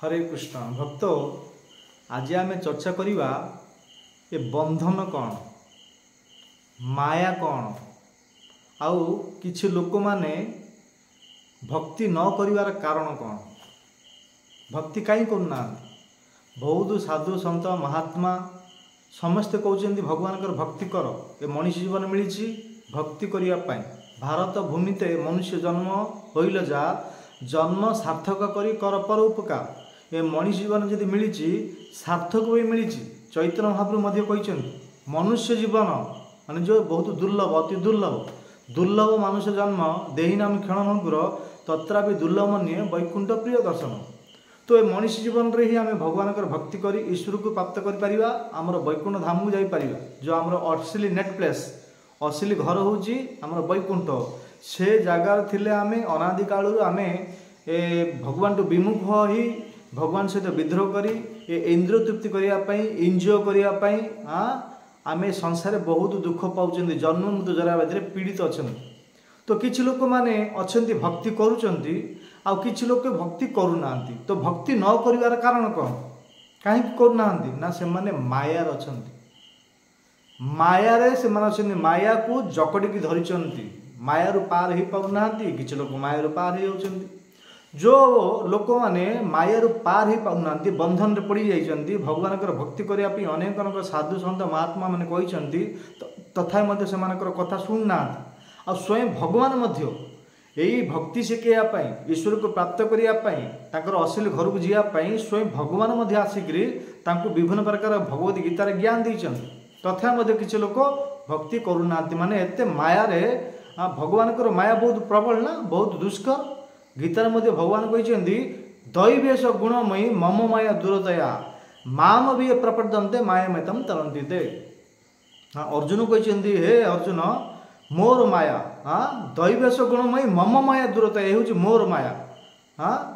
हरे कृष्ण भक्त आज आम चर्चा करवा ये बंधन कौन माया कौन आउ किछि लोक माने भक्ति न करिवार कारण कौन भक्ति कहीं करना बहुत साधु संत महात्मा समस्ते कहते भगवान भक्ति कर ये मनुष्य जीवन मिली भक्ति करने भारत भूमिते मनुष्य जन्म होइल जा जन्म सार्थक करी कर पर उपकार ये मनुष्य जीवन जदि मिली सार्थक भी मिली चैतन्य महाप्रभु कहते मनुष्य जीवन माने जो बहुत दुर्लभ अति दुर्लभ मनुष्य जन्म देही नाम क्षण गुर तत्रापि दुर्लभ मन्ये वैकुंठ प्रिय दर्शन तो ये मनुष्य जीवन रे ही आम भगवान भक्ति करी ईश्वर को प्राप्त कर आमर वैकुंठ धाम को जापर जो आमर असली नेट प्लेस असली घर हूँ आमर वैकुंठ से जगार थिले आम अनादि कालू आम भगवान टू विमुख ही भगवान सहित विद्रोह करी इंद्रिय तृप्ति करने एंजॉय करने आम संसार बहुत दुख पाँच जन्म मृत्यु जरा व्याधि पीड़ित अच्छा तो किछि लोक माने अछंती भक्ति करूचंती आ किछि लोक भक्ति करूना तो भक्ति न करिवार कारण कौन कहीं करूना ना से माने मायार अछंती मायारे से माने अछंती माया को जकड़ी धरिचंती मायारू पार ही पाउना किछि लोक मायारू पार ही होचंती जो लोक माने मायारू पार ही पाउना बंधन रे पड़ी जाइचंती भगवान भक्ति करने अनेक साधु सन्त महात्मा माने कहिचंती तथा मध्य सेमानकर कथा सुनना आ स्वयं भगवान मध्य यही भक्ति शिखापी ईश्वर को प्राप्त करने असली घर को जावाई स्वयं भगवान मध्य आसिकी विभिन्न प्रकार भगवत गीतार ज्ञान देते तथा मध्य किसी लोक भक्ति करूना माने एते माया रे भगवान माया बहुत प्रबल ना बहुत दुष्कर गीतार मध्य भगवान कहते दैवेश गुणमयी मम माया दूरतया माम भी प्रपद्यन्ते माया मेतम तरंती अर्जुन कहते हे अर्जुन मोर माया दैवेश गुणमयी मम माया दूरतया ये हूँ मोर माया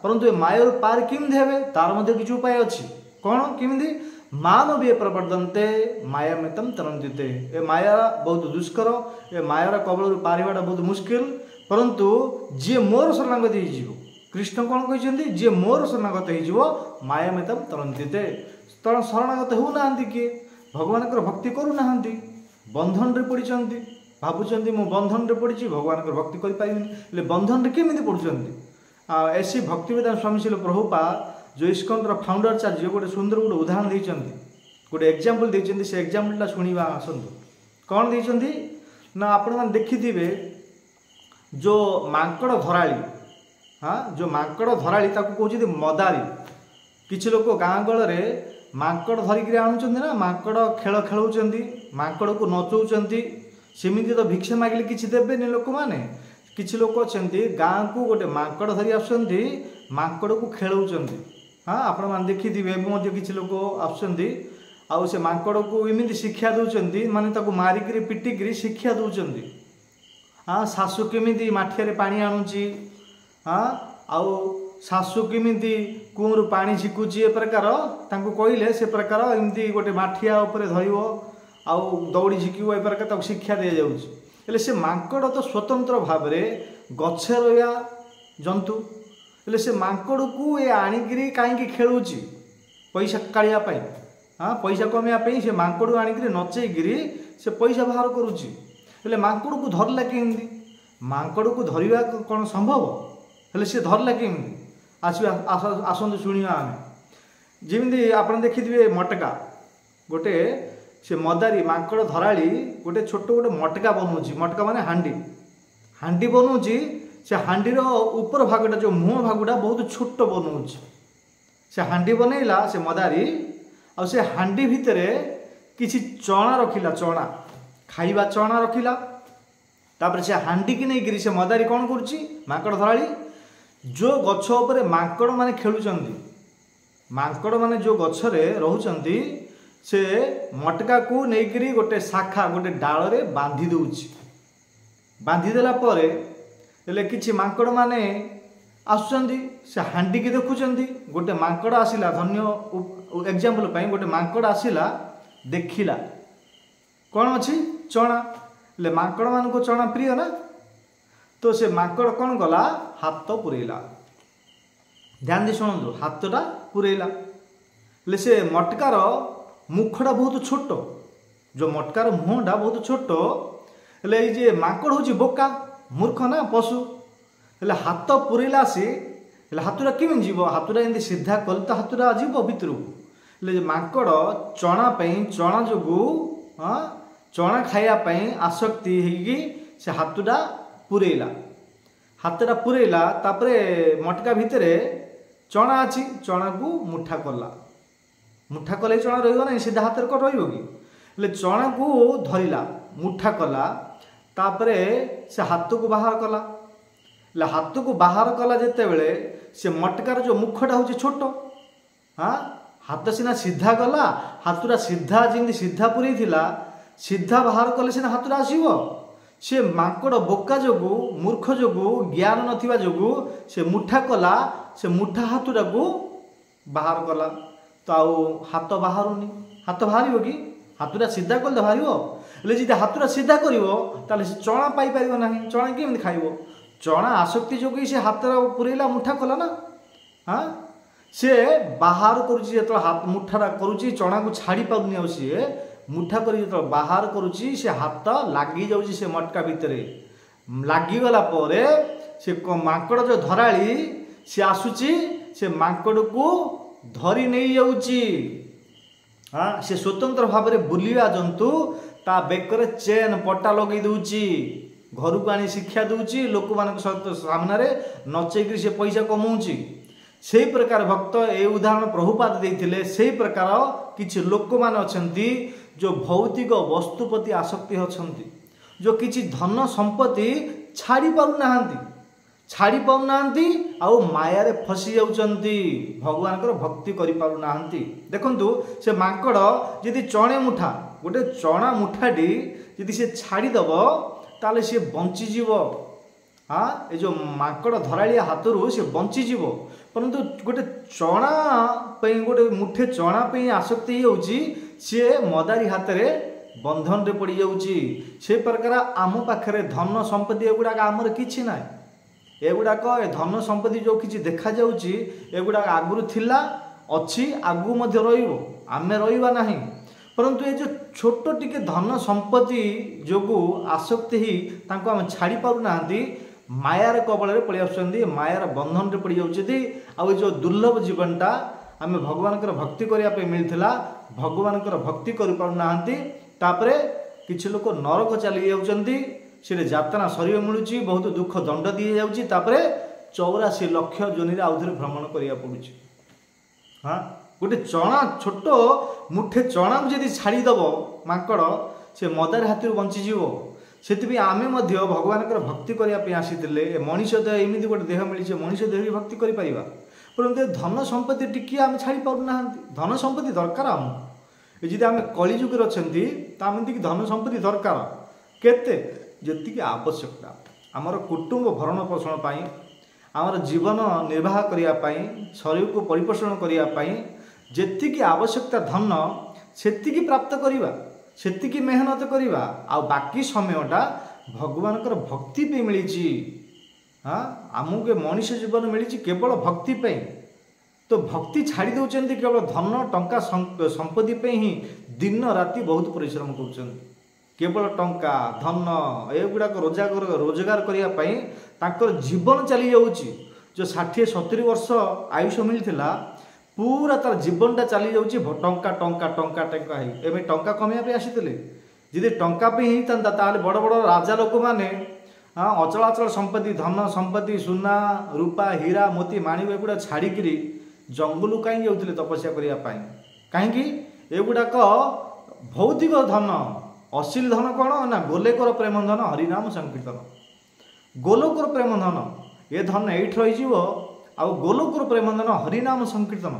परंतु ये माया पार किमि हे तार मध्य किसी उपाय अच्छी कौन किमि माम भी प्रपद्यन्ते माया मेतम तरंती ए माया बहुत दुष्कर ए मायार कबल पारिबाटा बहुत मुस्किल परंतु जी मोर शरणागत हो कृष्ण कौन कहते जी मोर शरणागत हो माया मेतम तरंती शरणागत होना किए भगवान भक्ति करूना बंधन रे पड़ी भावुं मु बंधन रे पड़ी भगवान भक्ति करें बंधन रे केमी पड़ुंट ऐसी भक्ति वेदांत स्वामी शिल प्रभुपा जो इस्कन फाउंडर चार्ज गोटे सुंदर गोटे उदाहरण देते गोटे एग्जाम्पल देते से एग्जाम्पलटा शुणा आसतु कौन देते ना आपण मैंने देखिथे जो मांकड़ धराली जो मांकड़ धराली कहते मदारी किसी लोक गाँ गल मांकड़ धरिक आणुंट ना मांकड़ खेल खेलुंट मांकड़ को नचौंट सेमती तो भिक्षा मागिले किसी देवेनि लोक मैंने किसी लोक अच्छा गाँ को गोटे मांकड़ धरी आसुंट मांकड़ को खेलुंट हाँ आपण मैंने देखिथे किसी लोक आसुंट आउ से मांकड़ को एमती शिक्षा दौरान माने मारिक पिटिक शिक्षा दौरान हाँ शाशु केमी माठिया पानी आणुची हाँ आउ शाशु केमी कूरु पानी झिकुची ए प्रकार कहले से प्रकार एमती गोटे माठिया उपर धर आउ दौड़ी झिकब ए प्रकार शिक्षा दि जाऊँगी से मांकड़ तो स्वतंत्र भाव में गछे रहा जंतु हेले से मांकड़ को ये आणिकी कहीं खेलुची पैसा काढ़ापी हाँ पैसा कमाई से मांकड़ आणिक नचेकी से पैसा बाहर करुच्ची हेले मांकड़ को धरला केमती मांकड़ को धरवा कौन संभव हेले सी धरला केमती आसतु शुणा आम जमी आप देखिथे मटका गोटे से मदारी मांकड़ धराली गोटे छोट गोटे मटका बनाऊँच मटका माने हांडी हांडी बनाऊँच से हांडीर ऊपर भागटा जो मुह भागटा बहुत छोट बनाऊँच से हांडी बनैला से मदारी आ से हांडी भितर किसी चना रखिला चना खाइबा चना रखिला तापर से हांडी की नहीं से मदारी कौन करुच्ची मांकड़ धराली जो गछ उपरे मांकड़ माने खेलुचंदी मांकड़ माने जो गछरे रहउचंदी से मटका को नेकरी गोटे शाखा गोटे डाल रे बांधी दउची बांधी देला परे हेले किछि मांकड़ माने आसुचंदी से हांडी की देखुचंदी गोटे मांकड़ आसिला धन्य एग्जांपल पई गोटे मांकड़ आसिला देखिला कौन अच्छी चना ले मांकड़ मान को चना प्रिय ना तो से मांकड़ कौन गला हाथ पुरेला ध्यान दे शुणु हाथटा पूरेला हेले से मटकार मुखटा बहुत छोट जो मटकार मुहटा बहुत छोट हेले ये माकड़ हूँ बोका मूर्ख ना पशु हेले हाथ पूरेला सी हेले हाथुरा केमी जीव हाथुरा एमती सीधा कल तो हाथुरा जीव भितर हेले माकड़ चणा जो चणा खायापी आसक्ति होगी से हाथटा पूरेला हाथटा पूरेला तापरे मटका भितर चणा अच्छी चणा को मुठा कले चणा रहा सीधा हाथ कौन रही चणा को धरला मुठा कला तापरे से हाथ को बाहर कला हाथ को बाहर कला जिते बड़े से मटकार जो मुखटा हूँ छोट हाँ हाथ सीना सीधा गला हाथुरा सीधा जमी सीधा पूरी सीधा बाहर कले सीना हाथुरा आसो से माकड़ बोका जो मूर्ख जो ज्ञान नथिबा जो से मुठा कला से मुठा हाथुरा को बाहर कला तो आउ हाथ बाहरुनी हाथ बाहर कि हाथुरा सीधा कले तो बाहर जी हाथुरा सीधा कर चणा पाइपर ना चणा केमी खाइब चणा आसक्ति जो से हाथ पूरेला मुठा कला ना हाँ से बाहर करुच्ची हाथ मुठाटा करुच्ची चणा को छाड़ी पारुनी आ सी मुठा कर जो बाहर करुच्ची से हाथ लगी जाऊँगी से मटका भितर लगिगला से माकड़ जो धराली सी आसुची से माकड़ को धरी नहीं जाऊँगी हाँ से स्वतंत्र भाव में बुलिया जंतु ता बेकर चेन पट्टा लगे दूची घर को आनी शिक्षा दूची लोक मान सामने नचेक से पैसा कमाऊँगी से प्रकार भक्त ए उदाहरण प्रभुपाद देते से प्रकार किसी लोक मान अच्छी जो भौतिक वस्तु प्रति आसक्ति अच्छी जो किसी धन संपत्ति छाड़ी पारुना आउ मायारे फसी जाउचंती भगवान भक्ति करि पारुना देखंतु से माकड़ यदि चणे मुठा गोटे चणा मुठाटी यदि से छाड़ीदेव ताले सी बंचीजीव हाँ ये जो माकड़ धरालिया हाथरू सी बंचीजीव परंतु गोटे चणा गोटे मुठे चणा आसक्ति होउची सी मदारी हाथ में बंधन रे पड़ जाऊँगी से प्रकार आम पाखे धन संपत्ति एगुड़ा आमर कि ना एगुड़ाक धन संपत्ति जो किसी देखा जाऊँगी एगुड़ा आगुरी थिला अच्छी आगु मध्य रहिबो आमे रहिबा नाही परंतु ये जो छोट टिके धन संपत्ति जो आसक्ति ही तांको आम छाड़ी पारुना मायार कबल पलि आसुचंदी मायार बंधन रे पड़ जाउछथि आ जो दुर्लभ जीवनटा आम भगवान भक्ति करने मिलता भगवान भक्ति कर तापरे किछि लोक नरक चली जाउछंती से जातना शरीर मिलूँ बहुत दुख दंड दी जाउछि तापरे 84 लक्ष जोनि आउ थे भ्रमण करिया पड़ुछि हाँ गोटे चणा छोट मुठे चणा को यदि छाड़ीदेव माकड़ से मदार हाथी बंचीजीव से आमे भगवान भक्ति करने आसीते मनीष देह एमती गोटे देह मिली मनीष देह भक्ति कर परंतु धन संपत्ति टिके आम छाड़ी पारुना धन संपत्ति दरकार आम जी आम कलिजुगे अच्छा आमती धन संपत्ति दरकार केते जी आवश्यकता आमर कुटुंब भरण पोषण पाई आमर जीवन निर्वाह करने शरीर को परिपोषण करने जी आवश्यकता धन से प्राप्त करवा से मेहनत करवा आ बाकी समयटा भगवान भक्ति पे मिली हाँ आमको मनीष जीवन मिली केवल भक्ति पे तो भक्ति छाड़ी दौरान केवल धन टंका संपत्ति पे ही दिन राति बहुत परिश्रम कर केवल टंका धन एगुड़ाक रोजगार करने जीवन चली जाऊँगी जो 60-70 वर्ष आयुष मिलता पूरा तार जीवनटा चली जाऊँगी टंका टंका टंका टंका एवं टंका कमाइया आसीते जी टंका पे ही था बड़ बड़ राजा लोक मैंने हाँ अचलाचल संपत्ति धन संपत्ति सुना रूपा हीरा मोती माणिक एगुड़ा छाड़िकी जंगल कहीं जाते तपस्या करने कहीं एगुड़ाक भौतिक धन अश्लील धन कौन ना गोलेकर प्रेम धन हरिनाम संकीर्तन गोलोकर प्रेम धन ये धन एठ रही गोलोकर प्रेम धन हरिनाम संकीर्तन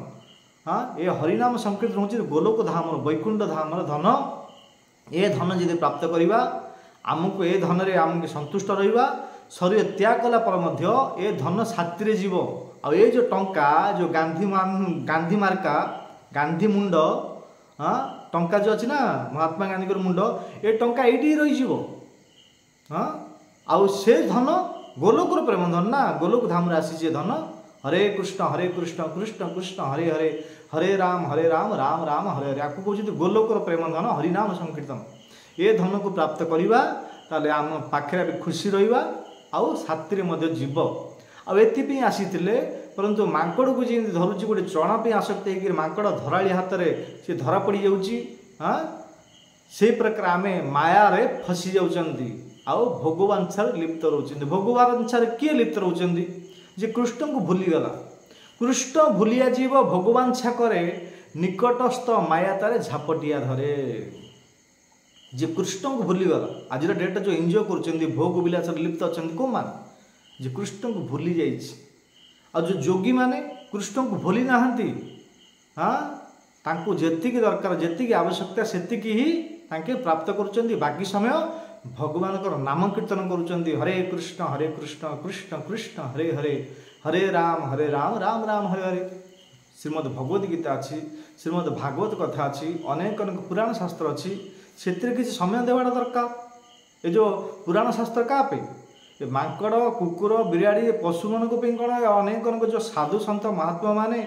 हाँ ये हरिनाम संकीर्तन हूँ गोलोक धाम वैकुंठ धाम धन ये धन जी प्राप्त करवा आमको ए धन रे आमको संतुष्ट रहिबा शरीर त्याग कला पर ए धन साथी जीव आ ये जो टंका जो गांधी मार्का गांधी मुंड हाँ टंका जो अच्छी ना महात्मा गांधी मुंड ए टंका ये रही हाँ आउ से धन गोलोकर प्रेम धन ना गोलोक धाम आसी धन हरे कृष्ण कृष्ण कृष्ण हरे हरे हरे राम राम राम हरे हरे। आपको कहते गोलोकर प्रेम धन हरिनाम संकीर्तन। ये धन को प्राप्त करवा ताले आम पाखे भी खुशी रहा आउ साथी जीव आती आसी परंतु मांकड़ को जी धरुची गोटे चणा पे आसक्ति होकर मांकड़ धराड़ी हाथ में सी धरा पड़ जाऊँगी। हाँ से प्रकार आम माया रे फसी जाउछंती आउ भोगवांछार लिप्त रोचंती। भोगवांछार किए लिप्त रोचंती जे कृष्ण को भूलीगला। कृष्ण भूलिया जीव भोगवांछा करे निकटस्थ माया तारे झापटिया धरे। जे कृष्ण को भूलीगला आज डेट जो एंजॉय कर भोग विलास लिप्त अच्छा कौन मान जे कृष्ण को भूली जाइए। आ जो जोगी माने कृष्ण को भूली नहांती। हाँ तांको जेतिकी दरकार जेतिकी आवश्यकता सेतिकी ही तांके प्राप्त करुचंदी। बाकी समय भगवान नाम कीर्तन करुचंदी। हरे कृष्ण कृष्ण कृष्ण हरे हरे हरे राम राम राम हरे हरे। श्रीमद् भगवद गीता अच्छी श्रीमद् भागवत कथा अच्छी अनेक अनेक पुराण शास्त्र अच्छी से किसी समय देवाटा दरकार। ये जो पुराण शास्त्र क्या पे ये मांकड़ कुकुर बिराड़ी पशु मान कौन अनेक अनेक जो साधु सन्त महात्मा माने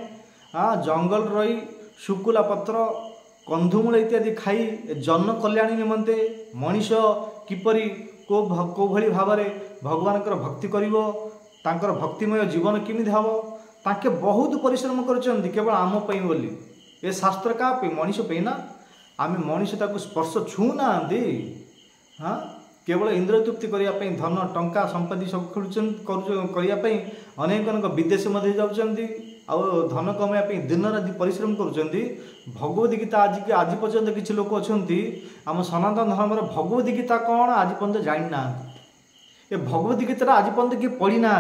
जंगल रही शुकुला पत्र कंधमूल इत्यादि खाई जन कल्याणी निमंते मनीष किपरि को भली भाव में भगवान भक्ति करिवो तांकर भक्तिमय जीवन किमिति हबो ताके बहुत परिश्रम करछन्ति केवल आम पई बोली। ए शास्त्र का पे मनीष पे ना आम मनीष ताको स्पर्श छू ना। हाँ केवल इंद्र तृप्ति करने धन टंका संपत्ति सब करने अनेक अनेक विदेश मध्य जाउछन्ति आ धन कमाई दिन राति परिश्रम करुँच। भगवद गीता आज पर्यंत किसी लोक अच्छा आम सनातन धर्म भगवद गीता कौन आज पर्यंत जानी ना। ये भगवद गीता आज पर्यंत किए पढ़ी ना।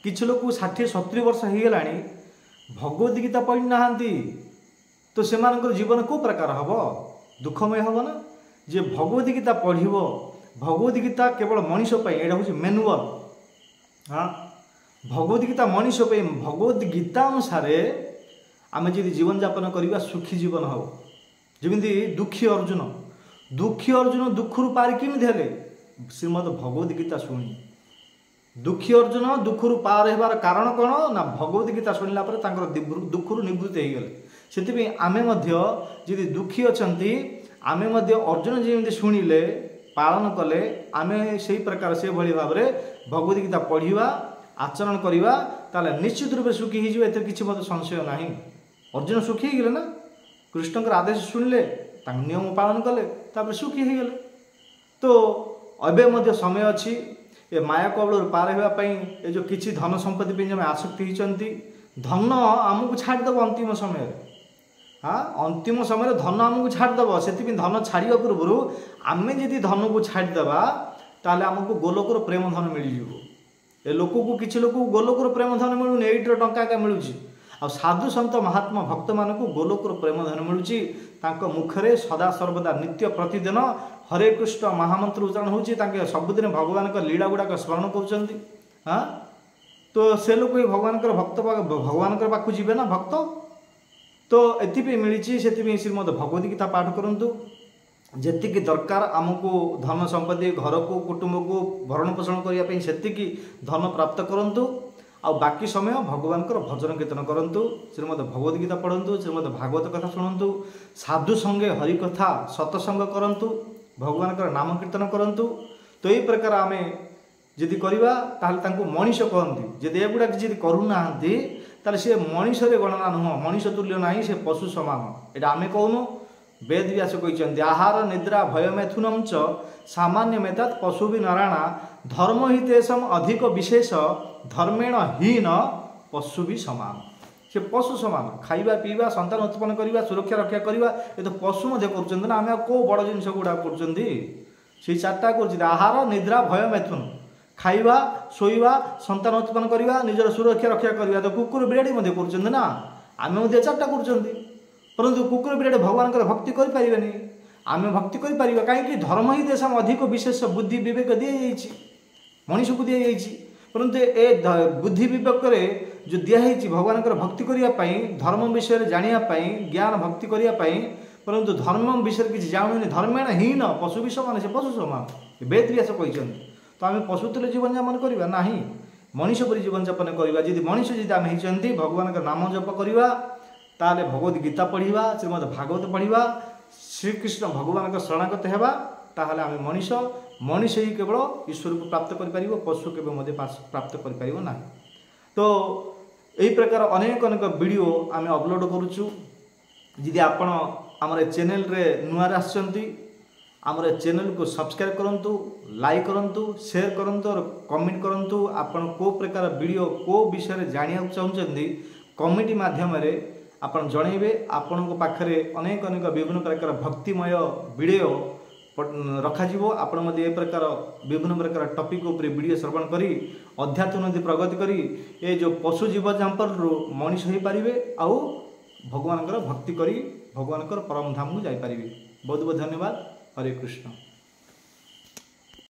किसी लोक 60-70 वर्ष हो गला भगवद गीता पढ़ी ना तो से जीवन को प्रकार हम दुखमय हम ना। जे भगवद गीता पढ़ो भगवद गीता केवल मनीष यहाँ हूँ मैनुअल। हाँ भगवद गीता मनीष भगवद गीता अनुसार आम जी जीवन यापन करवा सुखी जीवन हो। जमी दुखी अर्जुन दुखरू पार किमिति हेले श्रीमद् भगवद गीता शुणी। दुखी अर्जुन दुखरू पार होबार कारण कौन ना भगवद गीता शुणिला दुखरू निवृत्ति हो गले। से आमे जी दुखी अच्छा आमे अर्जुन जमी शुणिले पालन कले आमे से प्रकार से भली भाव में भगवद गीता पढ़ा आचरण करवा ताले निश्चित रूप से सुखी हो किसी संशय ना। अर्जुन सुखी हो गले ना कृष्ण आदेश शुणिले नियम पालन कले तापर सुखी हो गले। तो अबे समय अच्छी ये माया कबल पार होगापी ये जो किसी धन संपत्ति जो आसक्ति होती धन आमको छाड़देव अंतिम समय। हाँ अंतिम समय धन आमको छाड़देव से धन छाड़ा पूर्व आम जी धन को छाड़देवा ताले आमको गोलोकर प्रेम धन मिल जाव। ए लोक को किसी लोक गोलोकर प्रेम धन मिलूनी 8 टंका क्या मिलूँ आ साधु सन्त महात्मा भक्त मानक गोलोकर प्रेम धन मिलूँ। मुखरे सदा सर्वदा नित्य प्रतिदिन हरे कृष्ण महामंत्र उच्चारण होती सबुदिन भगवान लीला गुड़ाक स्मरण कर। हाँ तो से लोक भगवान भक्त भगवान पाक जी ना भक्त। तो ये मिली से श्रीमद् भगवद गीता पाठ करूँ। जेतिकी दरकार आमको धन संपत्ति घर को कुटुंब को भरण पोषण करने से धन प्राप्त करूँ। आ बाकी समय भगवान भजन कीर्तन करूँ श्रीमद् भगवद गीता पढ़ु श्रीमद् भागवत कथा शुणु साधु संगे हरिकथा सत्संग करूँ भगवान नाम कीर्तन करूँ। तो यही प्रकार आम जदि करवा मनीष कहती जदि एगुड़ा किसी करूना ताले सी मनीष गणना नुह मनीष तुल्य ना से पशु समान। यहाँ आम कहूनु वेद व्यास कहते आहार निद्रा भय मैथुनम च सामान्य मेतात पशु भी नारायणा धर्म ही तेषम अधिक विशेष धर्मेण हीन पशु भी समान। से पशु समान खाइबा पीवा संतान उत्पन्न करवा सुरक्षा रक्षा करवा ये तो पशु मध्य कर आम कौ बड़ जिन गुड़ा कर चार्टा कर आहार निद्रा भय मैथुन खाइबा शोवा संतान उत्पन्न करवा निजर सुरक्षा रक्षा करवा तो कुकुर बिराड़ी कर ना आम चार्टा कर। परंतु कुकुर बिराड़ी भगवान भक्ति करें आम भक्ति करें कहीं धर्म ही देश अधिक विशेष बुद्धि विवेक दी जाइए मनीष को दी जाइए। परंतु ए बुद्धि विवेक जो दिखाई भगवान भक्ति करने धर्म विषय जानापी ज्ञान भक्ति करने परंतु धर्म विषय किसी जानूनी धर्मेण हीन पशु भी समान से पशु समान वेद व्यास कहते। तो आम पशु तुल्य जीवन यापन करवा ना मनीष परि जीवनयापन करवा जदि मनीष जदि आम होती भगवान का नाम जप करवा ताले भगवद गीता पढ़ा श्रीमद भागवत पढ़ा श्रीकृष्ण भगवान का शरणागत होगा ताहले आम मनीष मनीष ही केवल ईश्वर को प्राप्त कर पशु के प्राप्त कर तो यही प्रकार अनेक अनेक वीडियो आम अपलोड करुचु जदि आपण आमर चैनल रे नुआर आसचंती आमर चैनल को सब्सक्राइब करंतु लाइक करंतु शेयर करंतु और कमेंट करंतु आपण को प्रकार वीडियो को विषय जानिया चाहते कमेंट माध्यम रे आपण जणेबे आपण को पाखरे अनेक अनेक विभिन्न प्रकार भक्तिमय वीडियो रखाଯିव आपण मध्ये ए प्रकार विभिन्न प्रकार टॉपिक ऊपर वीडियो श्रवण करी अध्यात्म प्रगति करी ए जो पशु जीव जंपर मनीष हो पारे आउ भगवान भक्ति करी भगवान परम धाम को जाई पारिबे। बहुत बहुत धन्यवाद। हरे कृष्ण।